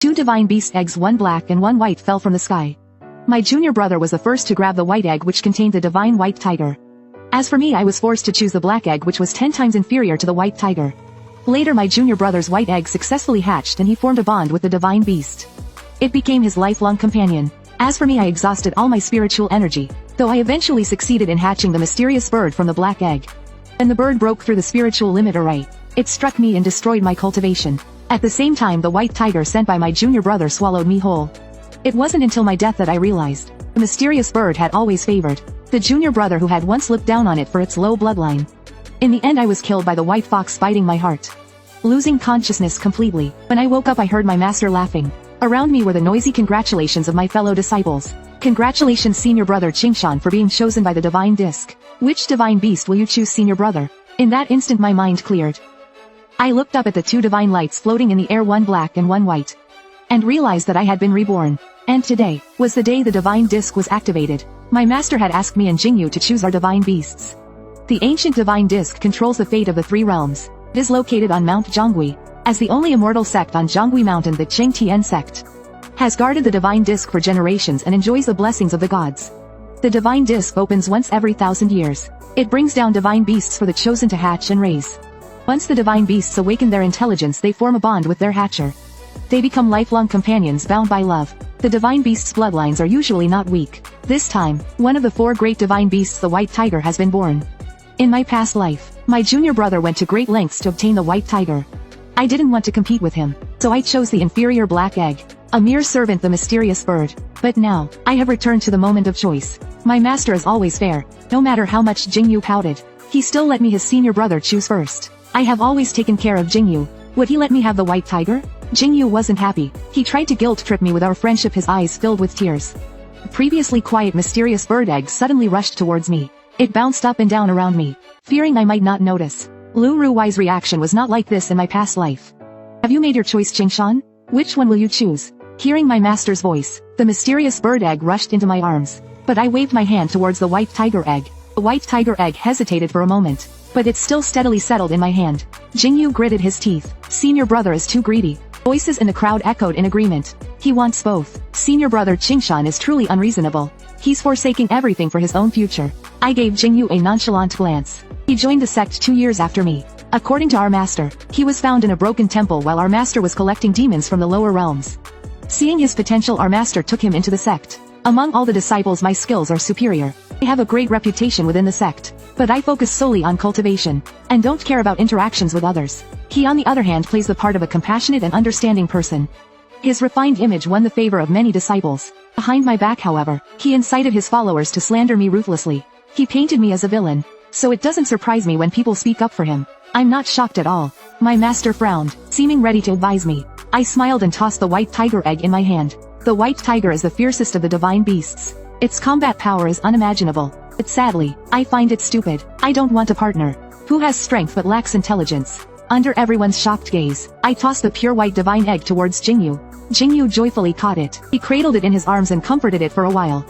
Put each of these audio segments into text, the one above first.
Two divine beast eggs, one black and one white, fell from the sky. My junior brother was the first to grab the white egg, which contained the divine white tiger. As for me, I was forced to choose the black egg, which was 10 times inferior to the white tiger. Later my junior brother's white egg successfully hatched and he formed a bond with the divine beast. It became his lifelong companion. As for me, I exhausted all my spiritual energy, though I eventually succeeded in hatching the mysterious bird from the black egg. When the bird broke through the spiritual limit array, it struck me and destroyed my cultivation. At the same time, the white tiger sent by my junior brother swallowed me whole. It wasn't until my death that I realized the mysterious bird had always favored the junior brother who had once looked down on it for its low bloodline. In the end, I was killed by the white fox biting my heart. Losing consciousness completely, when I woke up I heard my master laughing. Around me were the noisy congratulations of my fellow disciples. Congratulations, senior brother Qingshan, for being chosen by the divine disc. Which divine beast will you choose, senior brother? In that instant my mind cleared. I looked up at the two divine lights floating in the air, one black and one white, and realized that I had been reborn. And today was the day the divine disc was activated. My master had asked me and Jingyu to choose our divine beasts. The ancient divine disc controls the fate of the three realms. It is located on Mount Zhonghui. As the only immortal sect on Zhonghui Mountain, the Qing Tian sect has guarded the divine disc for generations and enjoys the blessings of the gods. The divine disc opens once every 1,000 years. It brings down divine beasts for the chosen to hatch and raise. Once the divine beasts awaken their intelligence, they form a bond with their hatcher. They become lifelong companions bound by love. The divine beasts' bloodlines are usually not weak. This time, one of the four great divine beasts, the white tiger, has been born. In my past life, my junior brother went to great lengths to obtain the white tiger. I didn't want to compete with him, so I chose the inferior black egg, a mere servant, the mysterious bird. But now, I have returned to the moment of choice. My master is always fair. No matter how much Jingyu pouted, he still let me, his senior brother, choose first. I have always taken care of Jingyu. Would he let me have the white tiger? Jingyu wasn't happy. He tried to guilt trip me with our friendship, his eyes filled with tears. The previously quiet mysterious bird egg suddenly rushed towards me. It bounced up and down around me, fearing I might not notice. Lu Ruwai's reaction was not like this in my past life. Have you made your choice, Qingshan? Which one will you choose? Hearing my master's voice, the mysterious bird egg rushed into my arms, but I waved my hand towards the white tiger egg. The white tiger egg hesitated for a moment, but it still steadily settled in my hand. Jingyu gritted his teeth. Senior brother is too greedy. Voices in the crowd echoed in agreement. He wants both. Senior brother Qingshan is truly unreasonable. He's forsaking everything for his own future. I gave Jingyu a nonchalant glance. He joined the sect 2 years after me. According to our master, he was found in a broken temple while our master was collecting demons from the lower realms. Seeing his potential, our master took him into the sect. Among all the disciples, my skills are superior. I have a great reputation within the sect, but I focus solely on cultivation, and don't care about interactions with others. He, on the other hand, plays the part of a compassionate and understanding person. His refined image won the favor of many disciples. Behind my back, however, he incited his followers to slander me ruthlessly. He painted me as a villain, so it doesn't surprise me when people speak up for him. I'm not shocked at all. My master frowned, seeming ready to advise me. I smiled and tossed the white tiger egg in my hand. The white tiger is the fiercest of the divine beasts. Its combat power is unimaginable, but sadly, I find it stupid. I don't want a partner who has strength but lacks intelligence. Under everyone's shocked gaze, I tossed the pure white divine egg towards Jingyu. Jingyu joyfully caught it. He cradled it in his arms and comforted it for a while.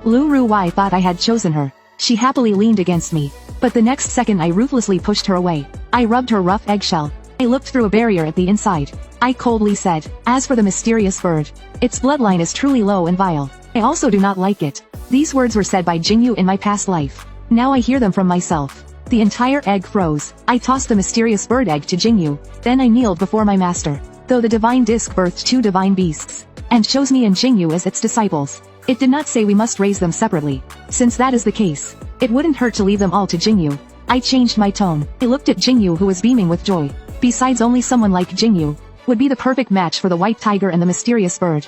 Lu Ruwai thought I had chosen her. She happily leaned against me, but the next second I ruthlessly pushed her away. I rubbed her rough eggshell. I looked through a barrier at the inside. I coldly said, as for the mysterious bird, its bloodline is truly low and vile. I also do not like it. These words were said by Jingyu in my past life. Now I hear them from myself. The entire egg froze. I tossed the mysterious bird egg to Jingyu. Then I kneeled before my master. Though the divine disc birthed two divine beasts, and chose me and Jingyu as its disciples, it did not say we must raise them separately. Since that is the case, it wouldn't hurt to leave them all to Jingyu. I changed my tone. I looked at Jingyu, who was beaming with joy. Besides, only someone like Jingyu would be the perfect match for the white tiger and the mysterious bird.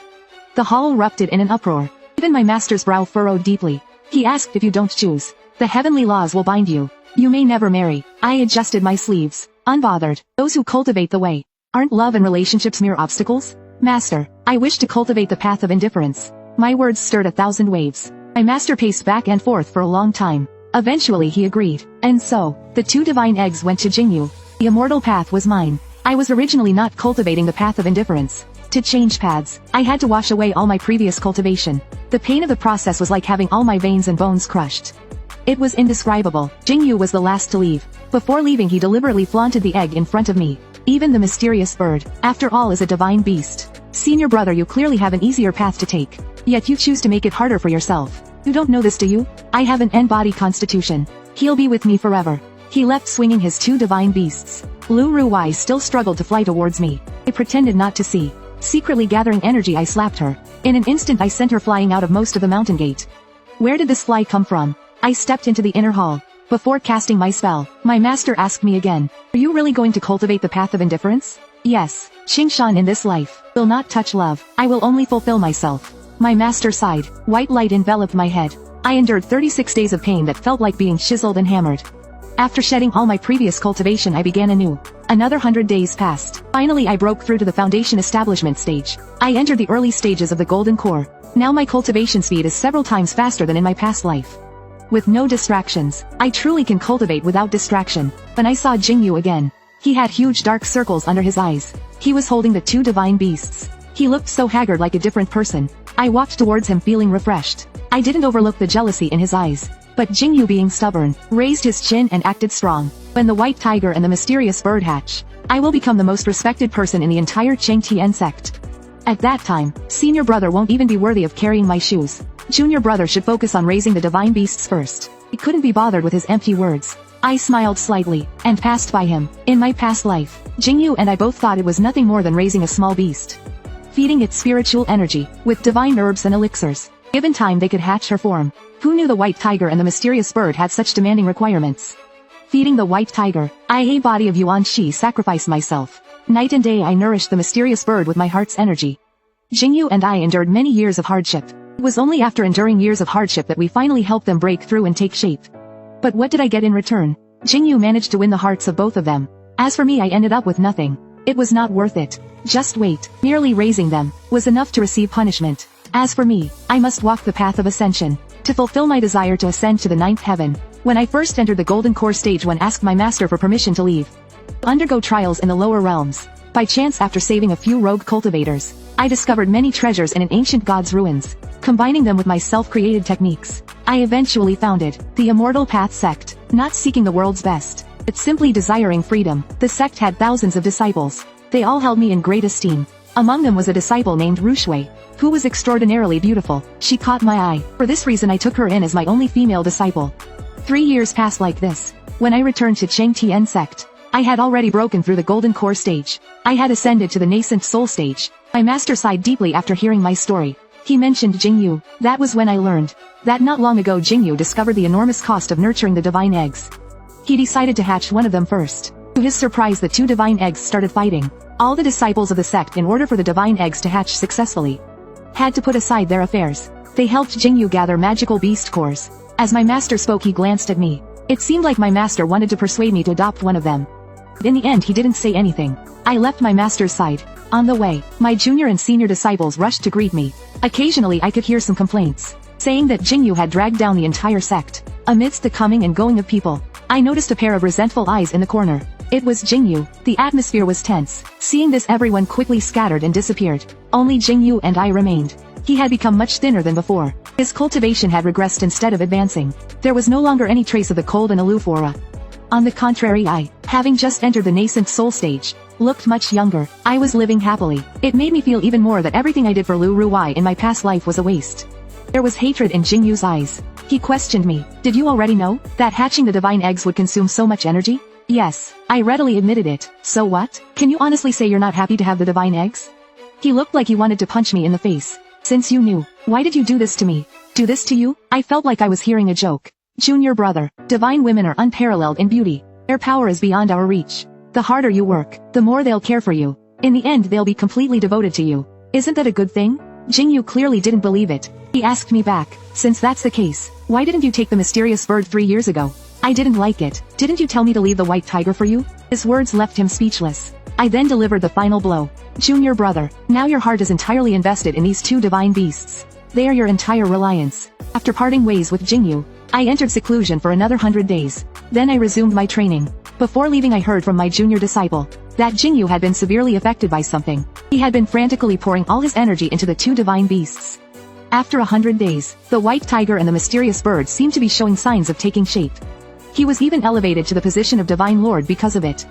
The hall erupted in an uproar. Even my master's brow furrowed deeply. He asked, if you don't choose, the heavenly laws will bind you. You may never marry. I adjusted my sleeves, unbothered. Those who cultivate the way. Aren't love and relationships mere obstacles? Master, I wish to cultivate the path of indifference. My words stirred 1,000 waves. My master paced back and forth for a long time. Eventually he agreed. And so, the two divine eggs went to Jingyu. The immortal path was mine. I was originally not cultivating the path of indifference. To change paths, I had to wash away all my previous cultivation. The pain of the process was like having all my veins and bones crushed. It was indescribable. Jingyu was the last to leave. Before leaving, he deliberately flaunted the egg in front of me. Even the mysterious bird, after all, is a divine beast. Senior brother, you clearly have an easier path to take. Yet you choose to make it harder for yourself. You don't know this, do you? I have an N-body constitution. He'll be with me forever. He left swinging his two divine beasts. Lu Ruwei still struggled to fly towards me. I pretended not to see. Secretly gathering energy, I slapped her. In an instant I sent her flying out of most of the mountain gate. Where did this fly come from? I stepped into the inner hall. Before casting my spell, my master asked me again, are you really going to cultivate the path of indifference? Yes. Qingshan in this life will not touch love. I will only fulfill myself. My master sighed. White light enveloped my head. I endured 36 days of pain that felt like being chiseled and hammered. After shedding all my previous cultivation, I began anew. Another 100 days passed. Finally I broke through to the foundation establishment stage. I entered the early stages of the golden core. Now my cultivation speed is several times faster than in my past life. With no distractions, I truly can cultivate without distraction. Then I saw Jingyu again. He had huge dark circles under his eyes. He was holding the two divine beasts. He looked so haggard, like a different person. I walked towards him feeling refreshed. I didn't overlook the jealousy in his eyes. But Jingyu, being stubborn, raised his chin and acted strong. When the white tiger and the mysterious bird hatch, I will become the most respected person in the entire Chengtian sect. At that time, senior brother won't even be worthy of carrying my shoes. Junior brother should focus on raising the divine beasts first. He couldn't be bothered with his empty words. I smiled slightly, and passed by him. In my past life, Jingyu and I both thought it was nothing more than raising a small beast, feeding its spiritual energy, with divine herbs and elixirs. Given time they could hatch her form. Who knew the white tiger and the mysterious bird had such demanding requirements? Feeding the white tiger, I, a body of Yuan Shi, sacrificed myself. Night and day I nourished the mysterious bird with my heart's energy. Jingyu and I endured many years of hardship. It was only after enduring years of hardship that we finally helped them break through and take shape. But what did I get in return? Jingyu managed to win the hearts of both of them. As for me, I ended up with nothing. It was not worth it. Just wait. Merely raising them was enough to receive punishment. As for me, I must walk the path of ascension to fulfill my desire to ascend to the ninth heaven. When I first entered the golden core stage, one asked my master for permission to leave, undergo trials in the lower realms. By chance, after saving a few rogue cultivators, I discovered many treasures in an ancient god's ruins. Combining them with my self-created techniques, I eventually founded the Immortal Path sect. Not seeking the world's best, but simply desiring freedom. The sect had thousands of disciples. They all held me in great esteem. Among them was a disciple named Rushui, who was extraordinarily beautiful. She caught my eye. For this reason I took her in as my only female disciple. 3 years passed like this. When I returned to Chengtian sect, I had already broken through the golden core stage. I had ascended to the nascent soul stage. My master sighed deeply after hearing my story. He mentioned Jingyu. That was when I learned that not long ago Jingyu discovered the enormous cost of nurturing the divine eggs. He decided to hatch one of them first. To his surprise, the two divine eggs started fighting. All the disciples of the sect, in order for the divine eggs to hatch successfully, had to put aside their affairs. They helped Jingyu gather magical beast cores. As my master spoke, he glanced at me. It seemed like my master wanted to persuade me to adopt one of them. In the end, he didn't say anything. I left my master's side. On the way, my junior and senior disciples rushed to greet me. Occasionally I could hear some complaints, saying that Jingyu had dragged down the entire sect. Amidst the coming and going of people, I noticed a pair of resentful eyes in the corner. It was Jingyu. The atmosphere was tense. Seeing this, everyone quickly scattered and disappeared. Only Jingyu and I remained. He had become much thinner than before. His cultivation had regressed instead of advancing. There was no longer any trace of the cold and aloof aura. On the contrary, I, having just entered the nascent soul stage, looked much younger. I was living happily. It made me feel even more that everything I did for Lu Ruwei in my past life was a waste. There was hatred in Jingyu's eyes. He questioned me. Did you already know that hatching the divine eggs would consume so much energy? Yes, I readily admitted it. So what? Can you honestly say you're not happy to have the divine eggs? He looked like he wanted to punch me in the face. Since you knew, why did you do this to me? Do this to you? I felt like I was hearing a joke. Junior brother, divine women are unparalleled in beauty. Their power is beyond our reach. The harder you work, the more they'll care for you. In the end, they'll be completely devoted to you. Isn't that a good thing? Jingyu clearly didn't believe it. He asked me back, since that's the case, why didn't you take the mysterious bird 3 years ago? I didn't like it. Didn't you tell me to leave the white tiger for you? His words left him speechless. I then delivered the final blow. Junior brother, now your heart is entirely invested in these two divine beasts. They are your entire reliance. After parting ways with Jingyu, I entered seclusion for another 100 days. Then I resumed my training. Before leaving, I heard from my junior disciple that Jingyu had been severely affected by something. He had been frantically pouring all his energy into the two divine beasts. After 100 days, the white tiger and the mysterious bird seemed to be showing signs of taking shape. He was even elevated to the position of divine lord because of it.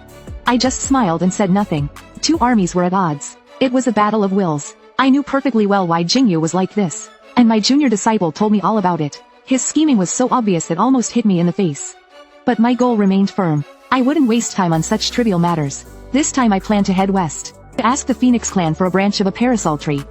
I just smiled and said nothing. Two armies were at odds. It was a battle of wills. I knew perfectly well why Jingyu was like this. And my junior disciple told me all about it. His scheming was so obvious it almost hit me in the face. But my goal remained firm. I wouldn't waste time on such trivial matters. This time I planned to head west, to ask the Phoenix clan for a branch of a parasol tree.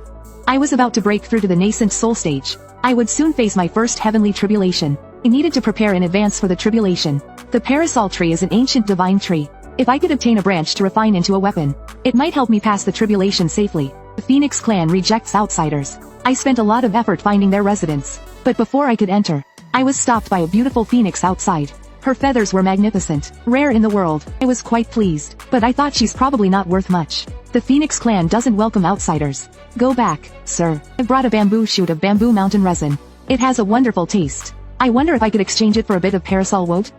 I was about to break through to the nascent soul stage. I would soon face my first heavenly tribulation. I needed to prepare in advance for the tribulation. The parasol tree is an ancient divine tree. If I could obtain a branch to refine into a weapon, it might help me pass the tribulation safely. The Phoenix clan rejects outsiders. I spent a lot of effort finding their residence. But before I could enter, I was stopped by a beautiful phoenix outside. Her feathers were magnificent, rare in the world. I was quite pleased, but I thought she's probably not worth much. The Phoenix clan doesn't welcome outsiders. Go back, sir. I brought a bamboo shoot of bamboo mountain resin. It has a wonderful taste. I wonder if I could exchange it for a bit of parasol wood?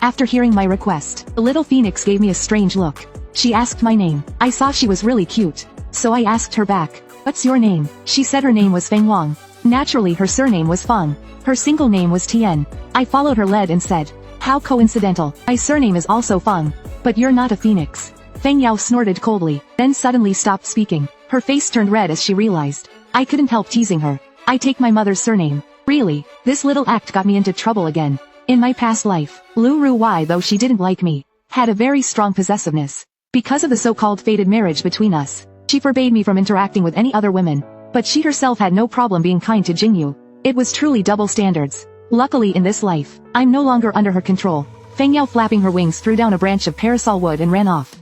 After hearing my request, the little phoenix gave me a strange look. She asked my name. I saw she was really cute. So I asked her back, "What's your name?" She said her name was Feng Wang. Naturally her surname was Feng. Her single name was Tian. I followed her lead and said, "How coincidental. My surname is also Feng. But you're not a phoenix." Feng Yao snorted coldly, then suddenly stopped speaking. Her face turned red as she realized. I couldn't help teasing her. I take my mother's surname. Really, this little act got me into trouble again. In my past life, Lu Ruwei, though she didn't like me, had a very strong possessiveness. Because of the so-called fated marriage between us, she forbade me from interacting with any other women. But she herself had no problem being kind to Jingyu. It was truly double standards. Luckily in this life, I'm no longer under her control. Feng Yao, flapping her wings, threw down a branch of parasol wood and ran off.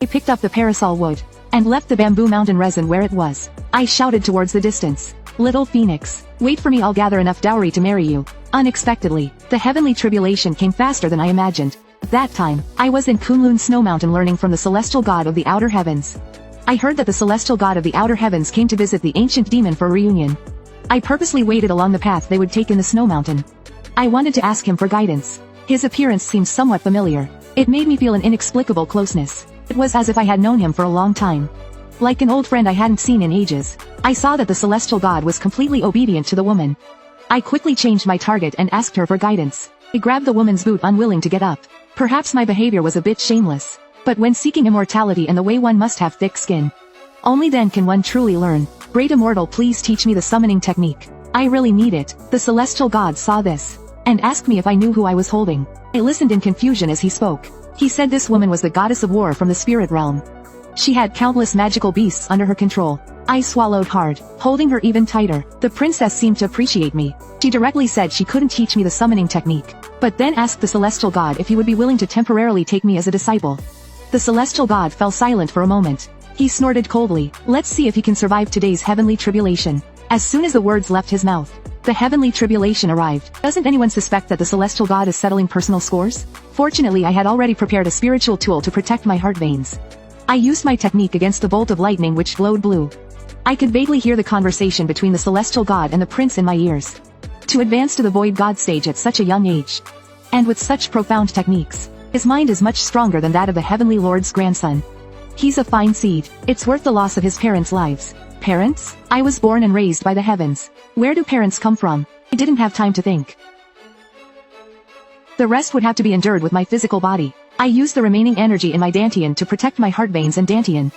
I picked up the parasol wood and left the bamboo mountain resin where it was. I shouted towards the distance, "Little Phoenix, wait for me, I'll gather enough dowry to marry you." Unexpectedly, the heavenly tribulation came faster than I imagined. At that time, I was in Kunlun Snow Mountain learning from the celestial god of the outer heavens. I heard that the celestial god of the outer heavens came to visit the ancient demon for a reunion. I purposely waited along the path they would take in the snow mountain. I wanted to ask him for guidance. His appearance seemed somewhat familiar. It made me feel an inexplicable closeness. It was as if I had known him for a long time. Like an old friend I hadn't seen in ages. I saw that the celestial god was completely obedient to the woman. I quickly changed my target and asked her for guidance. I grabbed the woman's boot, unwilling to get up. Perhaps my behavior was a bit shameless. But when seeking immortality and the way, one must have thick skin. Only then can one truly learn. Great immortal, please teach me the summoning technique. I really need it. The celestial god saw this and asked me if I knew who I was holding. I listened in confusion as he spoke. He said this woman was the goddess of war from the spirit realm. She had countless magical beasts under her control. I swallowed hard, holding her even tighter. The princess seemed to appreciate me. She directly said she couldn't teach me the summoning technique, but then asked the celestial god if he would be willing to temporarily take me as a disciple. The celestial god fell silent for a moment. He snorted coldly. Let's see if he can survive today's heavenly tribulation. As soon as the words left his mouth, the heavenly tribulation arrived. Doesn't anyone suspect that the celestial god is settling personal scores? Fortunately, I had already prepared a spiritual tool to protect my heart veins. I used my technique against the bolt of lightning which glowed blue. I could vaguely hear the conversation between the celestial god and the prince in my ears. To advance to the void god stage at such a young age, and with such profound techniques, his mind is much stronger than that of the heavenly lord's grandson. He's a fine seed. It's worth the loss of his parents' lives. Parents? I was born and raised by the heavens. Where do parents come from? I didn't have time to think. The rest would have to be endured with my physical body. I used the remaining energy in my dantian to protect my heart veins and dantian.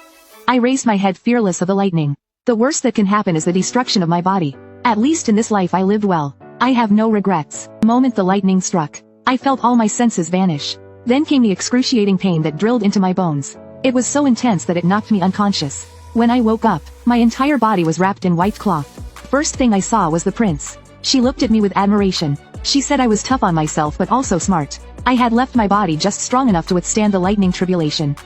I raised my head, fearless of the lightning. The worst that can happen is the destruction of my body. At least in this life I lived well. I have no regrets. The moment the lightning struck, I felt all my senses vanish. Then came the excruciating pain that drilled into my bones. It was so intense that it knocked me unconscious. When I woke up, my entire body was wrapped in white cloth. First thing I saw was the prince. She looked at me with admiration. She said I was tough on myself but also smart. I had left my body just strong enough to withstand the lightning tribulation.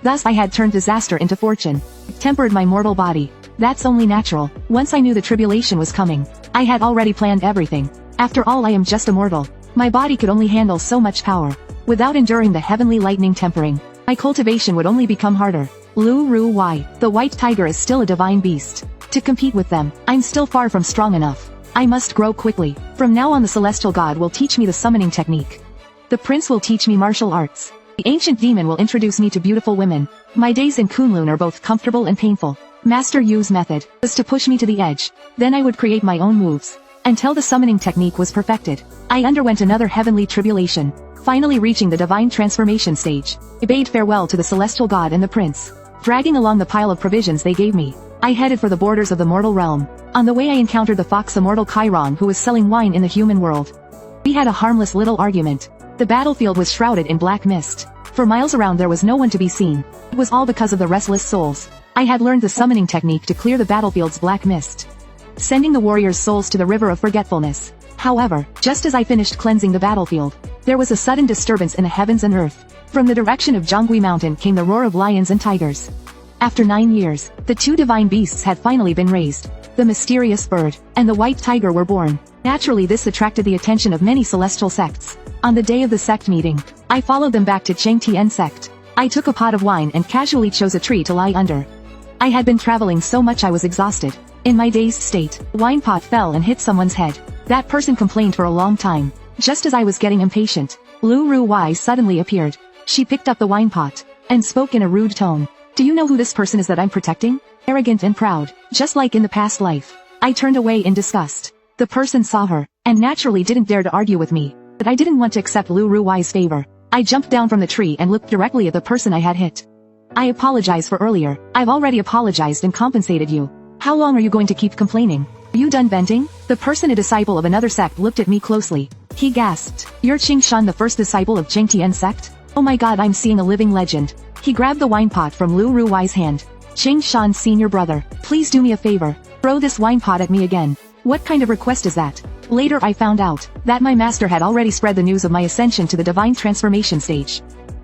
Thus I had turned disaster into fortune. Tempered my mortal body. That's only natural. Once I knew the tribulation was coming, I had already planned everything. After all, I am just a mortal. My body could only handle so much power. Without enduring the heavenly lightning tempering, my cultivation would only become harder. Lu Ruwei, the white tiger, is still a divine beast. To compete with them, I'm still far from strong enough. I must grow quickly. From now on the celestial god will teach me the summoning technique. The prince will teach me martial arts. The ancient demon will introduce me to beautiful women. My days in Kunlun are both comfortable and painful. Master Yu's method was to push me to the edge. Then I would create my own moves. Until the summoning technique was perfected, I underwent another heavenly tribulation. Finally reaching the divine transformation stage, I bade farewell to the celestial god and the prince. dragging along the pile of provisions they gave me. I headed for the borders of the mortal realm. On the way I encountered the fox immortal Chiron, who was selling wine in the human world. We had a harmless little argument. The battlefield was shrouded in black mist. For miles around there was no one to be seen. It was all because of the restless souls. I had learned the summoning technique to clear the battlefield's black mist, sending the warriors' souls to the river of forgetfulness. However, just as I finished cleansing the battlefield, there was a sudden disturbance in the heavens and earth. From the direction of Zhonghui Mountain came the roar of lions and tigers. After 9 years, the two divine beasts had finally been raised. The mysterious bird and the white tiger were born. Naturally, this attracted the attention of many celestial sects. On the day of the sect meeting, I followed them back to Chengtian sect. I took a pot of wine and casually chose a tree to lie under. I had been traveling so much I was exhausted. In my dazed state, the wine pot fell and hit someone's head. That person complained for a long time. Just as I was getting impatient, Lu Ruwei suddenly appeared. She picked up the wine pot and spoke in a rude tone. Do you know who this person is that I'm protecting? Arrogant and proud, just like in the past life. I turned away in disgust. The person saw her, and naturally didn't dare to argue with me. But I didn't want to accept Lu Ruwei's favor. I jumped down from the tree and looked directly at the person I had hit. I apologize for earlier. I've already apologized and compensated you. How long are you going to keep complaining? Are you done venting? The person, a disciple of another sect, looked at me closely. He gasped. You're Qing Shan, the first disciple of Chengtian sect? Oh my god, I'm seeing a living legend. He grabbed the wine pot from Lu Ruwei's hand. Qing Shan's senior brother, please do me a favor. Throw this wine pot at me again. What kind of request is that? Later I found out that my master had already spread the news of my ascension to the divine transformation stage.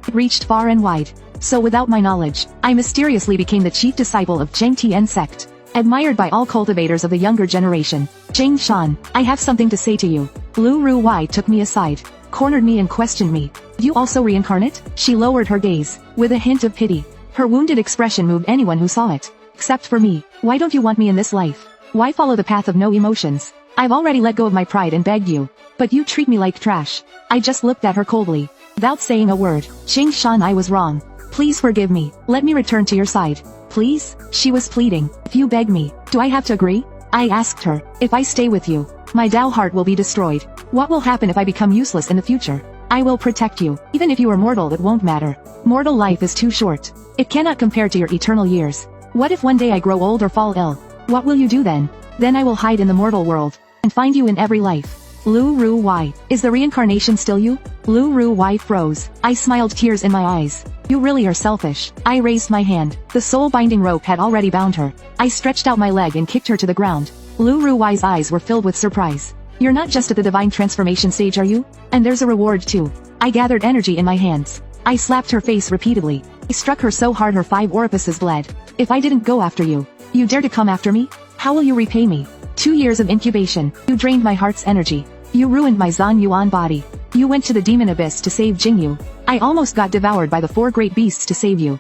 It reached far and wide. So without my knowledge, I mysteriously became the chief disciple of Chengtian sect, admired by all cultivators of the younger generation. Qing Shan, I have something to say to you. Lu Ruwei took me aside, cornered me and questioned me. You also reincarnate? She lowered her gaze, with a hint of pity. Her wounded expression moved anyone who saw it. Except for me. Why don't you want me in this life? Why follow the path of no emotions? I've already let go of my pride and begged you. But you treat me like trash. I just looked at her coldly, without saying a word. Qing Shan, I was wrong. Please forgive me. Let me return to your side. Please? She was pleading. If you beg me, do I have to agree? I asked her. If I stay with you, my Dao heart will be destroyed. What will happen if I become useless in the future? I will protect you. Even if you are mortal, it won't matter. Mortal life is too short. It cannot compare to your eternal years. What if one day I grow old or fall ill? What will you do then? Then I will hide in the mortal world, and find you in every life. Lu Ruwei, is the reincarnation still you? Lu Ruwei froze. I smiled, tears in my eyes. You really are selfish. I raised my hand. The soul-binding rope had already bound her. I stretched out my leg and kicked her to the ground. Lu Ruwei's eyes were filled with surprise. You're not just at the divine transformation stage, are you? And there's a reward too. I gathered energy in my hands. I slapped her face repeatedly. I struck her so hard her 5 orifices bled. If I didn't go after you, you dare to come after me? How will you repay me? 2 years of incubation. You drained my heart's energy. You ruined my Zan Yuan body. You went to the demon abyss to save Jingyu. I almost got devoured by the 4 great beasts to save you.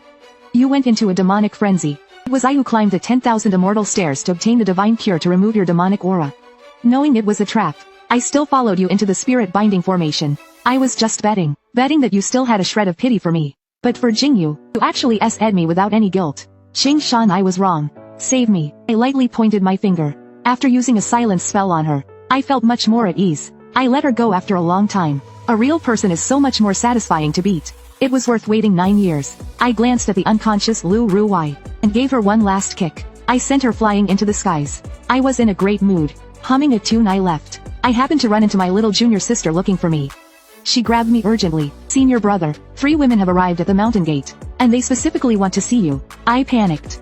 You went into a demonic frenzy. It was I who climbed the 10,000 immortal stairs to obtain the divine cure to remove your demonic aura. Knowing it was a trap, I still followed you into the spirit binding formation. I was just betting that you still had a shred of pity for me. But for Jingyu, you actually S.'d me without any guilt. Qing Shan, I was wrong. Save me. I lightly pointed my finger. After using a silence spell on her, I felt much more at ease. I let her go after a long time. A real person is so much more satisfying to beat. It was worth waiting 9 years. I glanced at the unconscious Lu Ruwei, and gave her one last kick. I sent her flying into the skies. I was in a great mood. Humming a tune I left. I happened to run into my little junior sister looking for me. She grabbed me urgently. Senior brother, 3 women have arrived at the mountain gate, and they specifically want to see you. I panicked.